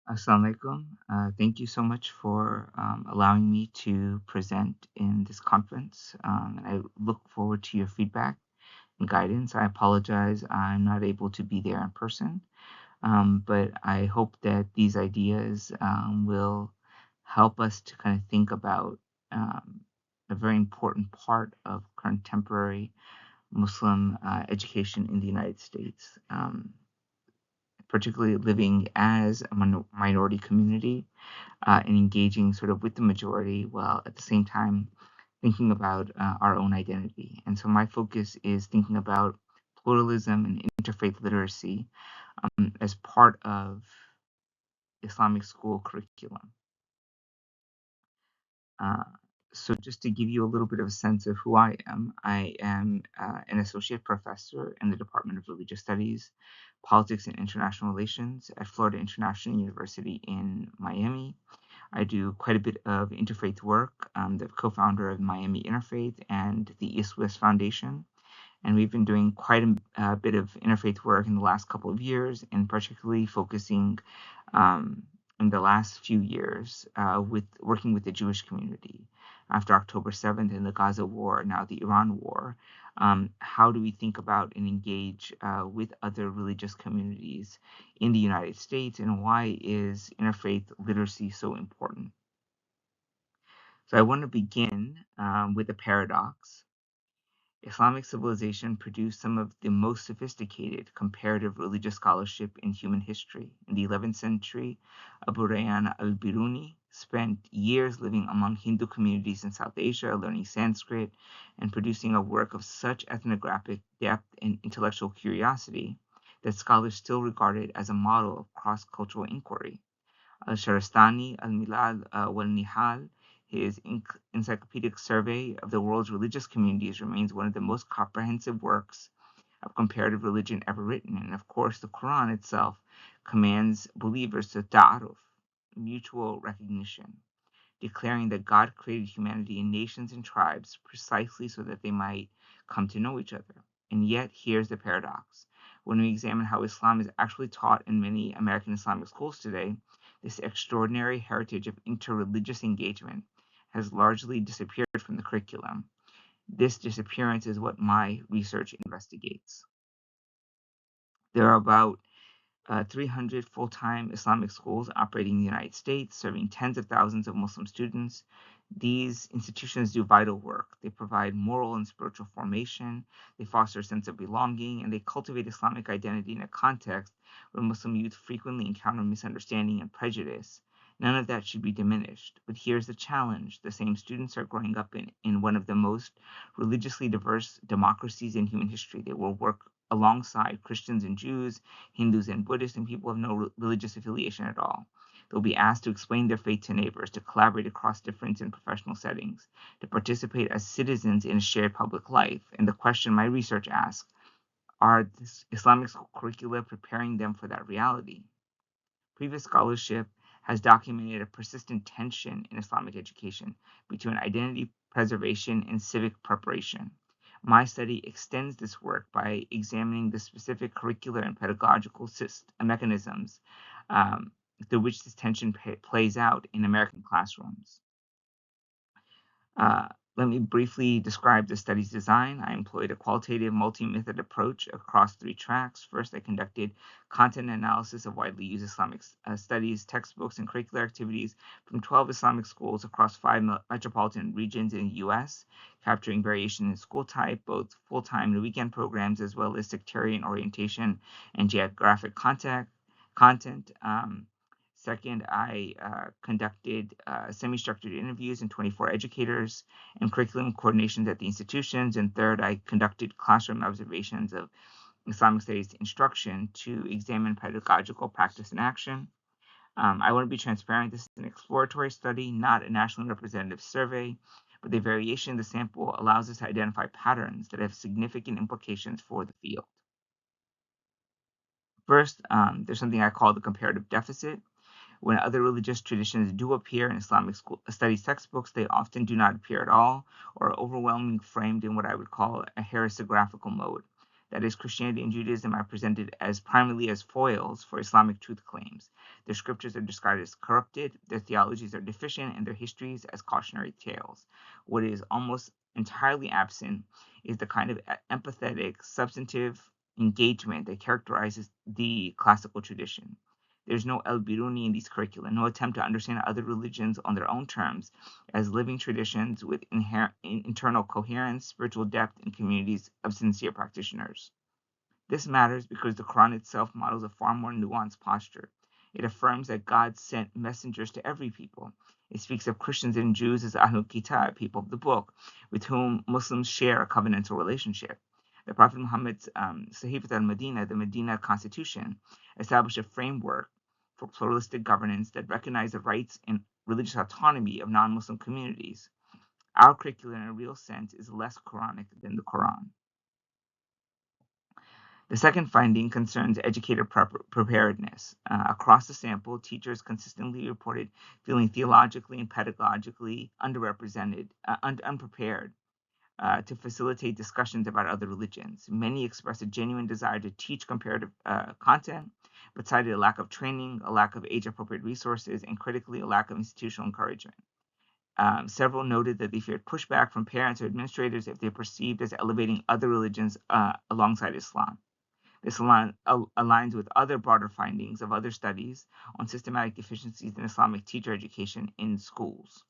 Assalamu alaikum. Thank you so much for allowing me to present in this conference. And I look forward to your feedback and guidance. I apologize I'm not able to be there in person, but I hope that these ideas will help us to kind of think about um, a very important part of contemporary Muslim education in the United States. Particularly living as a minority community and engaging sort of with the majority while at the same time thinking about our own identity. And so my focus is thinking about pluralism and interfaith literacy as part of Islamic school curriculum. Uh, so just to give you a little bit of a sense of who I am an associate professor in the Department of Religious Studies, Politics and International Relations at Florida International University in Miami. I do quite a bit of interfaith work. I'm the co-founder of Miami Interfaith and the East-West Foundation. And we've been doing quite a bit of interfaith work in the last couple of years, and particularly focusing um, in the last few years with working with the Jewish community after October 7th and the Gaza war, now the Iran war. How do we think about and engage with other religious communities in the United States, and why is interfaith literacy so important? So I want to begin with a paradox. Islamic civilization produced some of the most sophisticated comparative religious scholarship in human history. In the 11th century, Abu Rayyan al-Bīrūnī spent years living among Hindu communities in South Asia, learning Sanskrit, and producing a work of such ethnographic depth and intellectual curiosity that scholars still regard it as a model of cross-cultural inquiry. Al-Shahrastānī, al-Milal wal-Nihal, his encyclopedic survey of the world's religious communities remains one of the most comprehensive works of comparative religion ever written. And of course, the Quran itself commands believers to taʿāruf, mutual recognition, declaring that God created humanity in nations and tribes precisely so that they might come to know each other. And yet, here's the paradox. When we examine how Islam is actually taught in many American Islamic schools today, this extraordinary heritage of interreligious engagement has largely disappeared from the curriculum. This disappearance is what my research investigates. There are about 300 full-time Islamic schools operating in the United States, serving tens of thousands of Muslim students. These institutions do vital work. They provide moral and spiritual formation, they foster a sense of belonging, and they cultivate Islamic identity in a context where Muslim youth frequently encounter misunderstanding and prejudice. None of that should be diminished. But here's the challenge. The same students are growing up in one of the most religiously diverse democracies in human history. They will work alongside Christians and Jews, Hindus and Buddhists, and people of no religious affiliation at all. They'll be asked to explain their faith to neighbors, to collaborate across difference in professional settings, to participate as citizens in a shared public life. And the question my research asks, are this Islamic curricula preparing them for that reality? Previous scholarship has documented a persistent tension in Islamic education between identity preservation and civic preparation. My study extends this work by examining the specific curricular and pedagogical mechanisms through which this tension plays out in American classrooms. Uh, Let me briefly describe the study's design. I employed a qualitative multi-method approach across 3 tracks. First, I conducted content analysis of widely used Islamic studies, textbooks, and curricular activities from 12 Islamic schools across 5 metropolitan regions in the U.S., capturing variation in school type, both full-time and weekend programs, as well as sectarian orientation and geographic content. Second, I conducted semi-structured interviews and 24 educators and curriculum coordinations at the institutions. And third, I conducted classroom observations of Islamic studies instruction to examine pedagogical practice and action. I want to be transparent. This is an exploratory study, not a nationally representative survey, but the variation in the sample allows us to identify patterns that have significant implications for the field. First, there's something I call the comparative deficit. When other religious traditions do appear in Islamic studies textbooks, they often do not appear at all or are overwhelmingly framed in what I would call a hagiographical mode. That is, Christianity and Judaism are presented as primarily as foils for Islamic truth claims. Their scriptures are described as corrupted, their theologies are deficient, and their histories as cautionary tales. What is almost entirely absent is the kind of empathetic, substantive engagement that characterizes the classical tradition. There's no al-Bīrūnī in these curricula, no attempt to understand other religions on their own terms as living traditions with inherent internal coherence, spiritual depth, and communities of sincere practitioners. This matters because the Quran itself models a far more nuanced posture. It affirms that God sent messengers to every people. It speaks of Christians and Jews as Ahlul Kitab, people of the book, with whom Muslims share a covenantal relationship. The Prophet Muhammad's Sahifat al-Madinah, the Medina Constitution, established a framework for pluralistic governance that recognized the rights and religious autonomy of non-Muslim communities. Our curriculum, in a real sense, is less Quranic than the Quran. The second finding concerns educator preparedness. Across the sample, teachers consistently reported feeling theologically and pedagogically underrepresented, unprepared to facilitate discussions about other religions. Many expressed a genuine desire to teach comparative content, but cited a lack of training, a lack of age-appropriate resources, and critically, a lack of institutional encouragement. Several noted that they feared pushback from parents or administrators if they perceived as elevating other religions alongside Islam. This aligns with other broader findings of other studies on systematic deficiencies in Islamic teacher education in schools.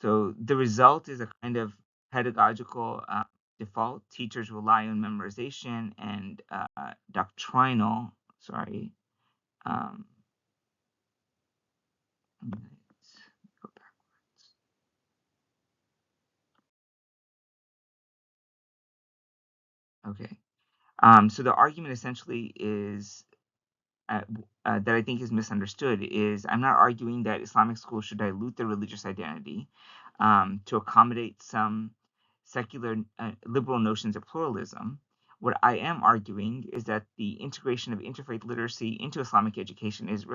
So the result is a kind of pedagogical default. Teachers rely on memorization and doctrinal, um, let's go backwards. Okay. So the argument essentially is that I think is misunderstood is I'm not arguing that Islamic schools should dilute their religious identity to accommodate some secular liberal notions of pluralism. What I am arguing is that the integration of interfaith literacy into Islamic education is a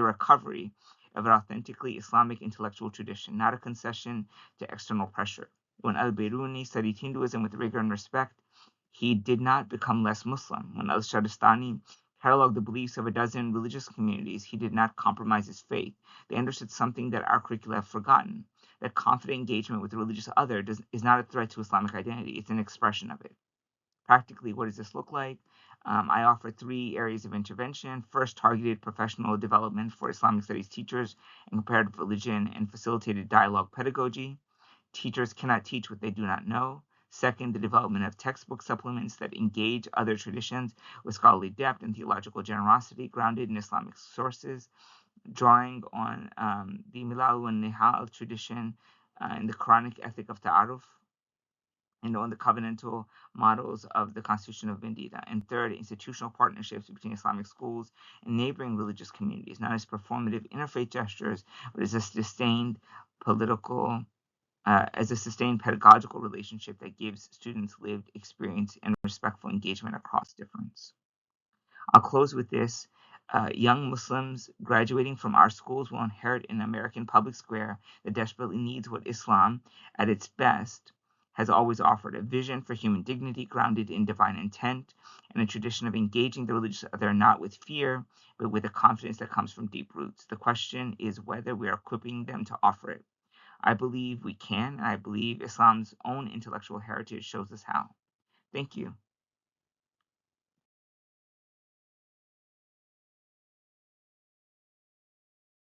recovery of an authentically Islamic intellectual tradition, not a concession to external pressure. When al-Bīrūnī studied Hinduism with rigor and respect, he did not become less Muslim. When al-Shahrastānī cataloged the beliefs of a dozen religious communities, he did not compromise his faith. They understood something that our curricula have forgotten, that confident engagement with the religious other is not a threat to Islamic identity, it's an expression of it. Practically, what does this look like? I offer 3 areas of intervention. First, targeted professional development for Islamic studies teachers and comparative religion and facilitated dialogue pedagogy. Teachers cannot teach what they do not know. Second, the development of textbook supplements that engage other traditions with scholarly depth and theological generosity grounded in Islamic sources, drawing on the Milal and Nihal tradition and the Qur'anic ethic of taʿāruf, and on the covenantal models of the Constitution of Vendita. And third, institutional partnerships between Islamic schools and neighboring religious communities, not as performative interfaith gestures, but as a sustained pedagogical relationship that gives students lived experience and respectful engagement across difference. I'll close with this. Young Muslims graduating from our schools will inherit an American public square that desperately needs what Islam, at its best, has always offered: a vision for human dignity grounded in divine intent, and a tradition of engaging the religious other not with fear, but with a confidence that comes from deep roots. The question is whether we are equipping them to offer it. I believe we can, and I believe Islam's own intellectual heritage shows us how. Thank you.